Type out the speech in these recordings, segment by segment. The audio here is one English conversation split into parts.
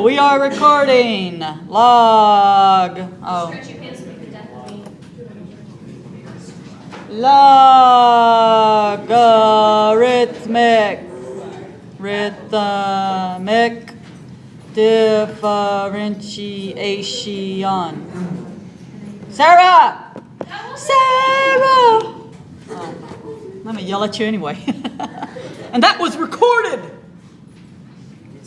We are recording. Log. Oh. Logarithmic. Rhythmic differentiation. Sarah! Sarah! Oh, I'm going to yell at you anyway. And that was recorded.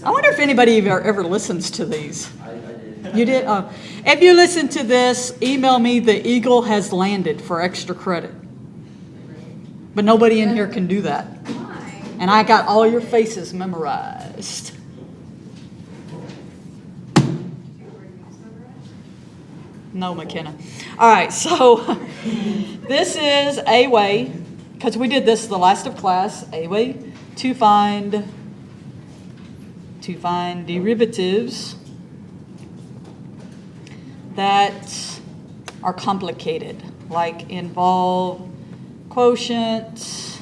I wonder if anybody ever listens to these. I did. You did? Oh. If you listen to this, email me the eagle has landed for extra credit. But nobody in here can do that. And I got all your faces memorized. No, McKenna. All right, so this is a way, because we did this the last of class, a way to find derivatives that are complicated, like involve quotients.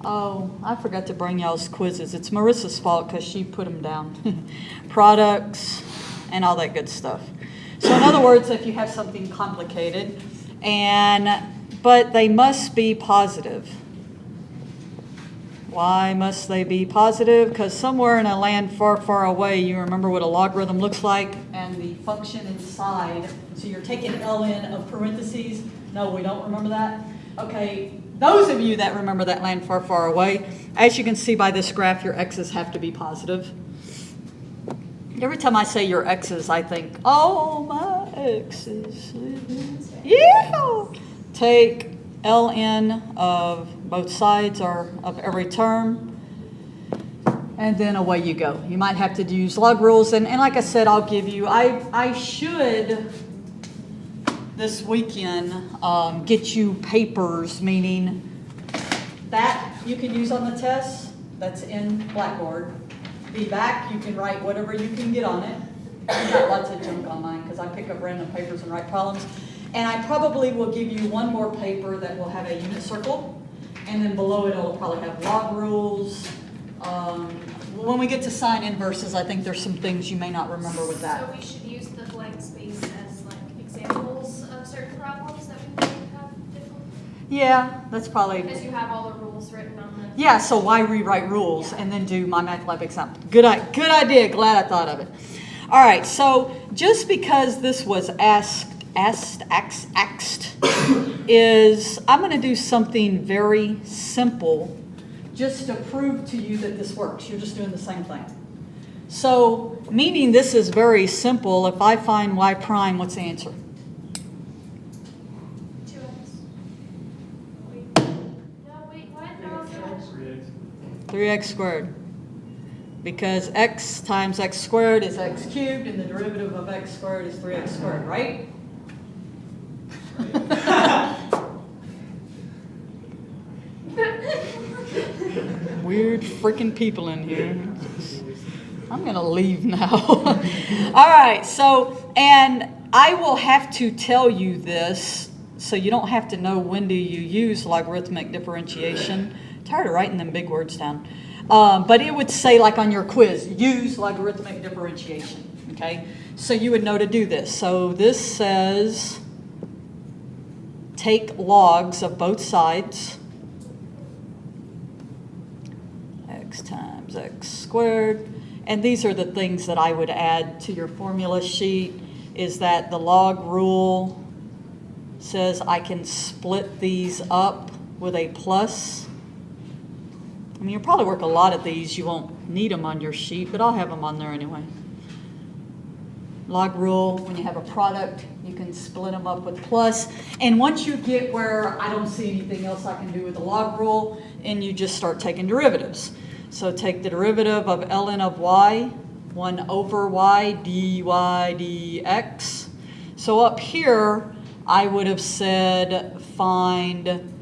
Oh, I forgot to bring y'all's quizzes. It's Marissa's fault because she put them down. Products and all that good stuff. So in other words, if you have something complicated, but they must be positive. Why must they be positive? Because somewhere in a land far, far away, you remember what a logarithm looks like and the function inside. So you're taking ln of parentheses. No, we don't remember that. Okay, those of you that remember that land far, far away, as you can see by this graph, your x's have to be positive. Every time I say your x's, I think, oh, my x's. Yeah! Take ln of both sides or of every term, and then away you go. You might have to use log rules, and like I said, I'll give you, I should this weekend get you papers, meaning that you can use on the test, that's in Blackboard. The back, you can write whatever you can get on it. I've got lots of junk on mine because I pick up random papers and write problems. And I probably will give you one more paper that will have a unit circle, and then below it it'll probably have log rules. When we get to sign inverses, I think there's some things you may not remember with that. So we should use the blank space as like examples of certain problems that we might have difficulty. Yeah, that's probably. Because you have all the rules written on the. Yeah, so why rewrite rules and then do my math lab example? Good idea. Glad I thought of it. All right, so just because this was asked, is I'm going to do something very simple just to prove to you that this works. You're just doing the same thing. So, meaning this is very simple. If I find y prime, what's the answer? 2x. Wait, what? No. 3x squared. Because x times x squared is x cubed, and the derivative of x squared is 3x squared, right? Weird freaking people in here. I'm going to leave now. All right, so, and I will have to tell you this, so you don't have to know when do you use logarithmic differentiation. I'm tired of writing them big words down. But it would say, like on your quiz, use logarithmic differentiation, okay? So you would know to do this. So this says take logs of both sides, x times x squared, and these are the things that I would add to your formula sheet, is that the log rule says I can split these up with a plus. I mean, you'll probably work a lot of these. You won't need them on your sheet, but I'll have them on there anyway. Log rule, when you have a product, you can split them up with plus. And once you get where I don't see anything else I can do with the log rule, and you just start taking derivatives. So take the derivative of ln of y, 1 over y, dy dx. So up here, I would have said find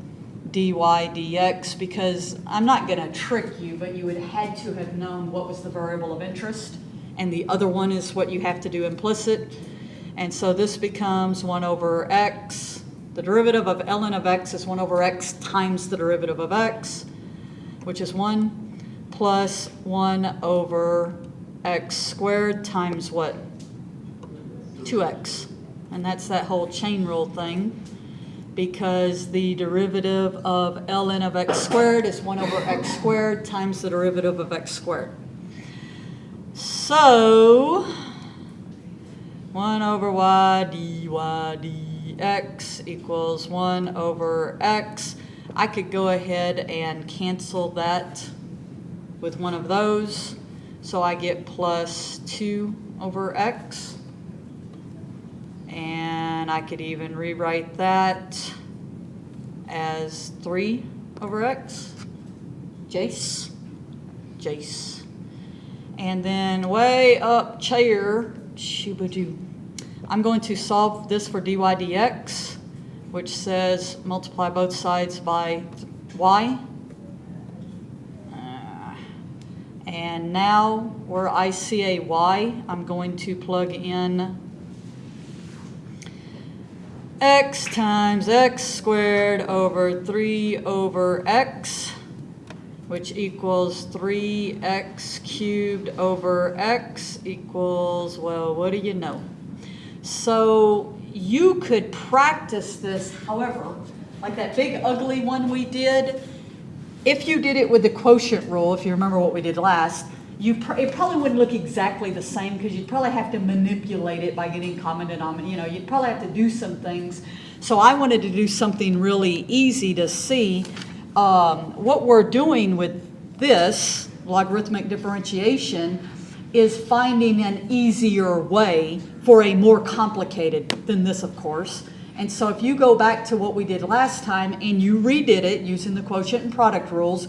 dy dx, because I'm not going to trick you, but you would have had to have known what was the variable of interest, and the other one is what you have to do implicit. And so this becomes 1 over x. The derivative of ln of x is 1 over x times the derivative of x, which is 1, plus 1 over x squared times what? 2x. And that's that whole chain rule thing, because the derivative of ln of x squared is 1 over x squared times the derivative of x squared. So 1 over y dy dx equals 1 over x. I could go ahead and cancel that with one of those. So I get plus 2 over x. And I could even rewrite that as 3 over x. Jace. And then way up here, I'm going to solve this for dy dx, which says multiply both sides by y. And now where I see a y, I'm going to plug in x times x squared over 3 over x, which equals 3x cubed over x equals, well, what do you know? So you could practice this, however, like that big ugly one we did. If you did it with the quotient rule, if you remember what we did last, it probably wouldn't look exactly the same, because you'd probably have to manipulate it by getting common denominator. You'd probably have to do some things. So I wanted to do something really easy to see. What we're doing with this logarithmic differentiation is finding an easier way for a more complicated than this, of course. And so if you go back to what we did last time and you redid it using the quotient and product rules,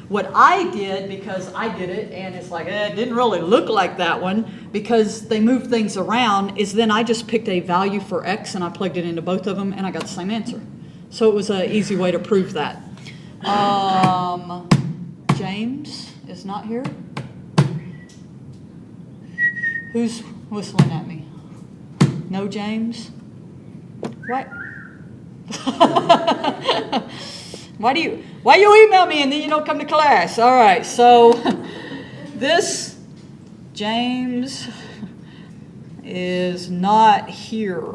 what I did, because I did it and it's like, it didn't really look like that one because they moved things around, is then I just picked a value for x and I plugged it into both of them and I got the same answer. So it was an easy way to prove that. James is not here. Who's whistling at me? No, James? What? Why you email me and then you don't come to class? All right, so this James is not here.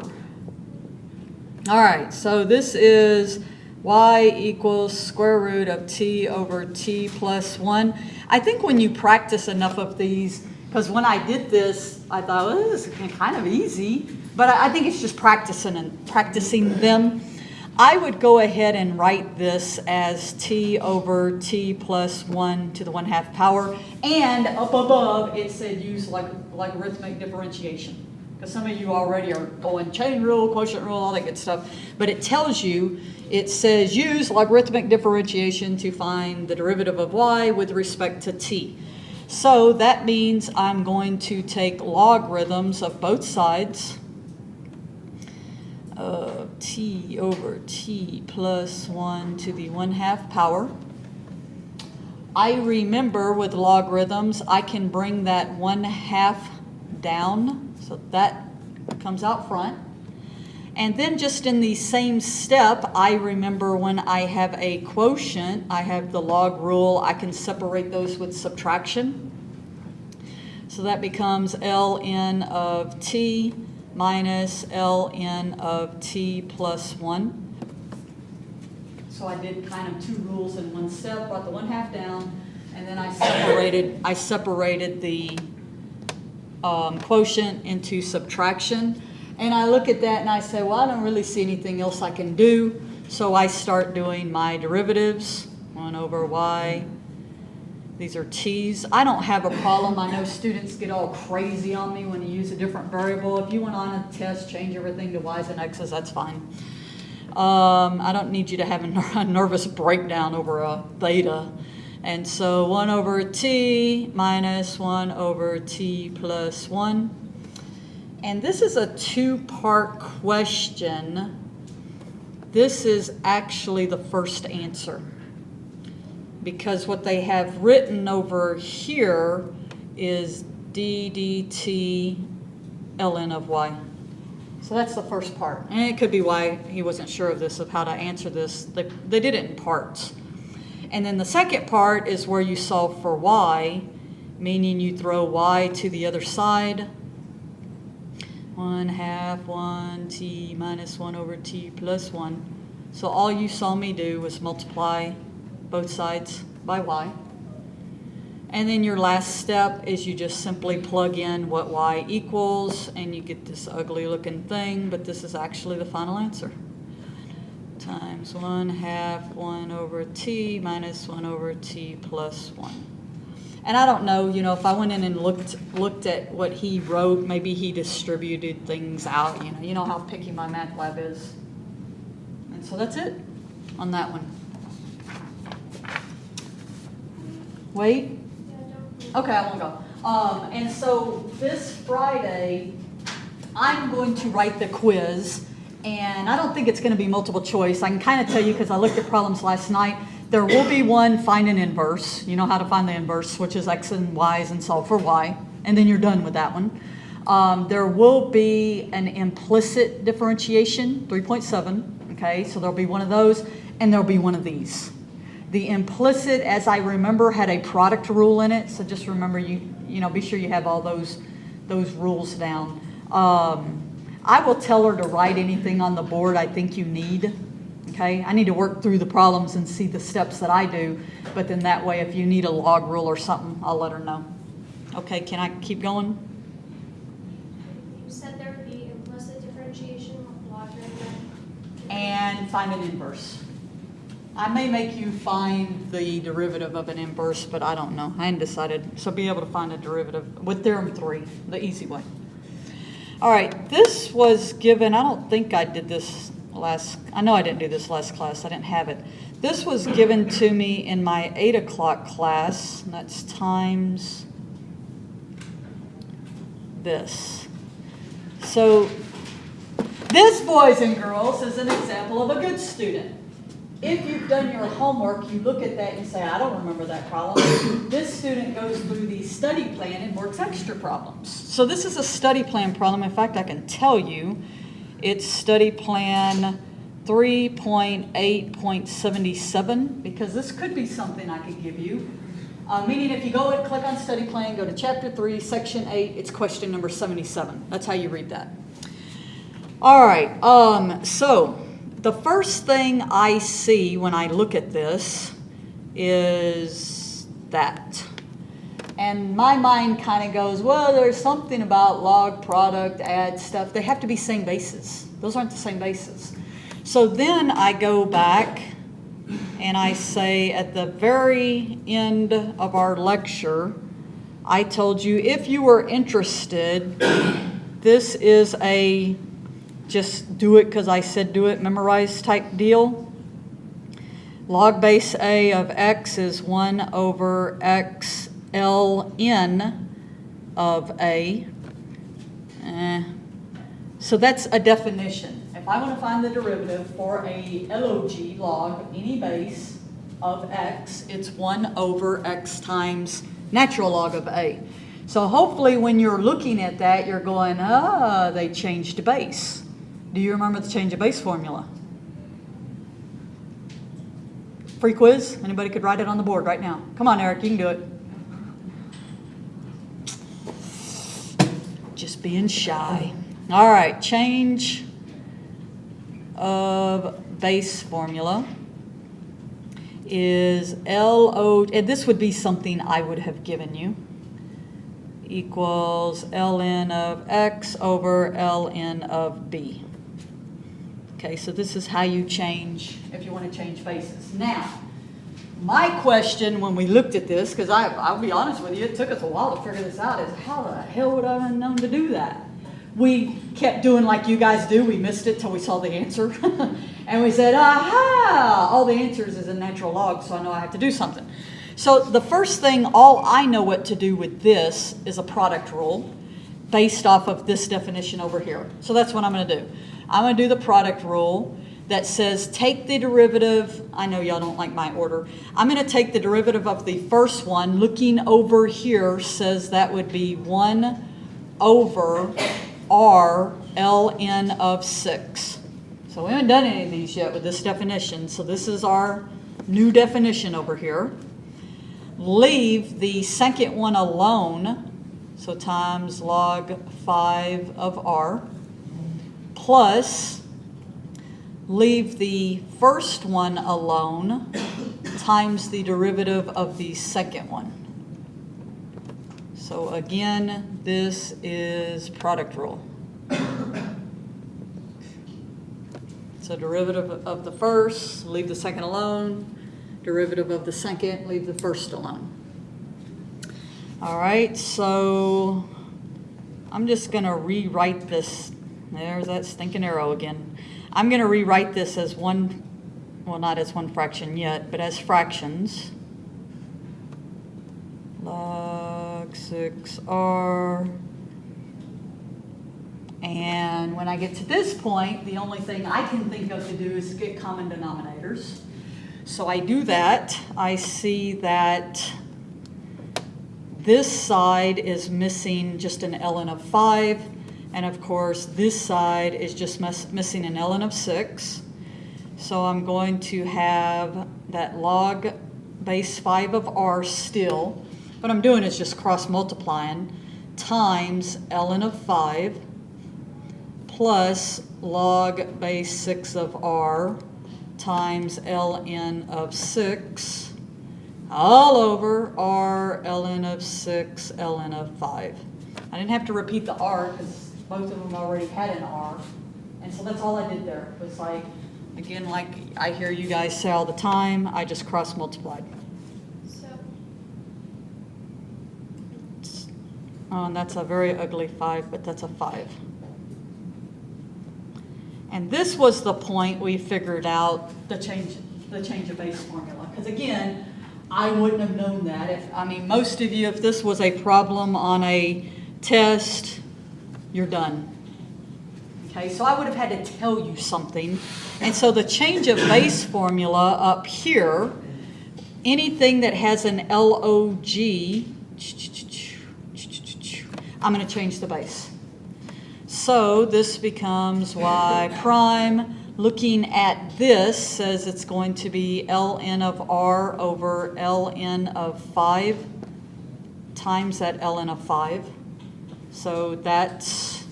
All right, so this is y equals square root of t over t plus 1. I think when you practice enough of these, because when I did this, I thought, well, this is kind of easy, but I think it's just practicing them. I would go ahead and write this as t over t plus 1 to the 1/2 power, and up above it said use logarithmic differentiation, because some of you already are going chain rule, quotient rule, all that good stuff, but it tells you, it says use logarithmic differentiation to find the derivative of y with respect to t. So that means I'm going to take logarithms of both sides of t over t plus 1 to the 1/2 power. I remember with logarithms, I can bring that 1/2 down, so that comes out front. And then just in the same step, I remember when I have a quotient, I have the log rule, I can separate those with subtraction. So that becomes ln of t minus ln of t plus 1. So I did kind of two rules in one step, brought the 1/2 down, and then I separated the quotient into subtraction. And I look at that and I say, well, I don't really see anything else I can do. So I start doing my derivatives. 1 over y. These are t's. I don't have a problem. I know students get all crazy on me when you use a different variable. If you went on a test, change everything to y's and x's, that's fine. I don't need you to have a nervous breakdown over a theta. And so 1 over t minus 1 over t plus 1. And this is a two-part question. This is actually the first answer, because what they have written over here is d dt ln of y. So that's the first part. And it could be why he wasn't sure of this, of how to answer this. They did it in parts. And then the second part is where you solve for y, meaning you throw y to the other side. 1/2 1t minus 1 over t plus 1. So all you saw me do was multiply both sides by y. And then your last step is you just simply plug in what y equals, and you get this ugly looking thing, but this is actually the final answer. Times 1/2 1 over t minus 1 over t plus 1. And I don't know, if I went in and looked at what he wrote, maybe he distributed things out, you know how picky my math lab is. And so that's it on that one. Wait. Yeah, don't. Okay, I won't go. And so this Friday, I'm going to write the quiz, and I don't think it's going to be multiple choice. I can kind of tell you because I looked at problems last night. There will be one, find an inverse. You know how to find the inverse, which is x and y's and solve for y, and then you're done with that one. There will be an implicit differentiation, 3.7, okay? So there'll be one of those, and there'll be one of these. The implicit, as I remember, had a product rule in it, so just remember, be sure you have all those rules down. I will tell her to write anything on the board I think you need. Okay, I need to work through the problems and see the steps that I do, but then that way if you need a log rule or something, I'll let her know. Okay, can I keep going? You said there would be implicit differentiation, logarithm, And find an inverse. I may make you find the derivative of an inverse, but I don't know. I hadn't decided. So be able to find a derivative with theorem 3, the easy way. All right, this was given, I don't think I did this I know I didn't do this last class, I didn't have it. This was given to me in my 8 o'clock class, and that's times this. So this, boys and girls, is an example of a good student. If you've done your homework, you look at that and say, I don't remember that problem. This student goes through the study plan and works extra problems. So this is a study plan problem. In fact, I can tell you, it's study plan 3.8.77, because this could be something I could give you. Meaning if you go and click on study plan, go to chapter 3, section 8, it's question number 77. That's how you read that. All right, so the first thing I see when I look at this is that. And my mind kind of goes, well, there's something about log, product, add stuff. They have to be same bases. Those aren't the same bases. So then I go back and I say at the very end of our lecture, I told you if you were interested, this is a just do it because I said do it, memorize type deal. Log base A of x is 1 over x ln of A. So that's a definition. If I want to find the derivative for a log, log, any base of x, it's 1 over x times natural log of A. So hopefully when you're looking at that, you're going, they changed base. Do you remember the change of base formula? Free quiz? Anybody could write it on the board right now. Come on, Eric, you can do it. Just being shy. All right, change of base formula is LO, and this would be something I would have given you, equals ln of x over ln of b. Okay, so this is how you change, if you want to change bases. Now, my question when we looked at this, because I'll be honest with you, it took us a while to figure this out, is how the hell would I have known to do that? We kept doing like you guys do. We missed it till we saw the answer. And we said, aha, all the answers is in natural log, so I know I have to do something. So the first thing, all I know what to do with this is a product rule based off of this definition over here. So that's what I'm going to do. I'm going to do the product rule that says take the derivative. I know y'all don't like my order. I'm going to take the derivative of the first one. Looking over here says that would be 1 over r ln of 6. So we haven't done any of these yet with this definition. So this is our new definition over here. leave the second one alone, so times log 5 of r, plus leave the first one alone times the derivative of the second one. So again, this is product rule. So derivative of the first, leave the second alone. Derivative of the second, leave the first alone. All right, so I'm just going to rewrite this. There's that stinking arrow again. I'm going to rewrite this as one, well, not as one fraction yet, but as fractions. Log 6r. And when I get to this point, the only thing I can think of to do is get common denominators. So I do that. I see that this side is missing just an ln of 5. And of course, this side is just missing an ln of 6. So I'm going to have that log base 5 of r still. What I'm doing is just cross multiplying times ln of 5 plus log base 6 of r times ln of 6 all over r ln of 6 ln of 5. I didn't have to repeat the r because both of them already had an r. And so that's all I did there. It was like, again, like I hear you guys say all the time, I just cross multiplied. So, Oh, and that's a very ugly 5, but that's a 5. And this was the point we figured out the change of base formula. Because again, I wouldn't have known that. Most of you, if this was a problem on a test, you're done. Okay, so I would have had to tell you something. And so the change of base formula up here, anything that has an log, I'm going to change the base. So this becomes y prime. Looking at this says it's going to be ln of r over ln of 5 times that ln of 5. So that's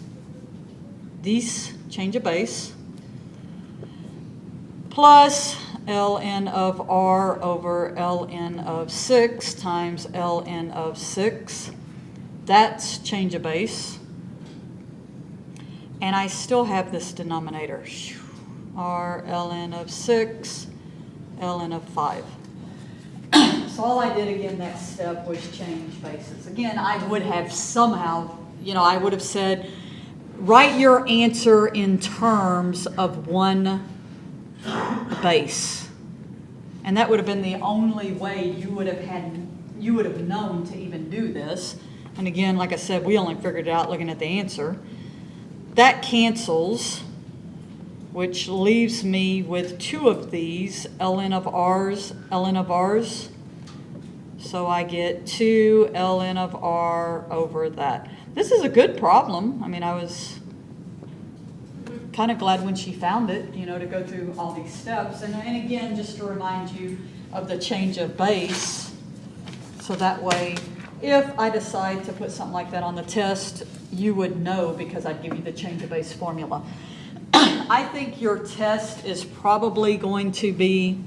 these change of base plus ln of r over ln of 6 times ln of 6. That's change of base. And I still have this denominator, r ln of 6, ln of 5. So all I did again that step was change bases. Again, I would have somehow, I would have said, write your answer in terms of one base. And that would have been the only way you would have known to even do this. And again, like I said, we only figured it out looking at the answer. That cancels, which leaves me with 2 of these, ln of r's, ln of r's. So I get 2 ln of r over that. This is a good problem. I was kind of glad when she found it, to go through all these steps. And again, just to remind you of the change of base. So that way, if I decide to put something like that on the test, you would know because I'd give you the change of base formula. I think your test is probably going to be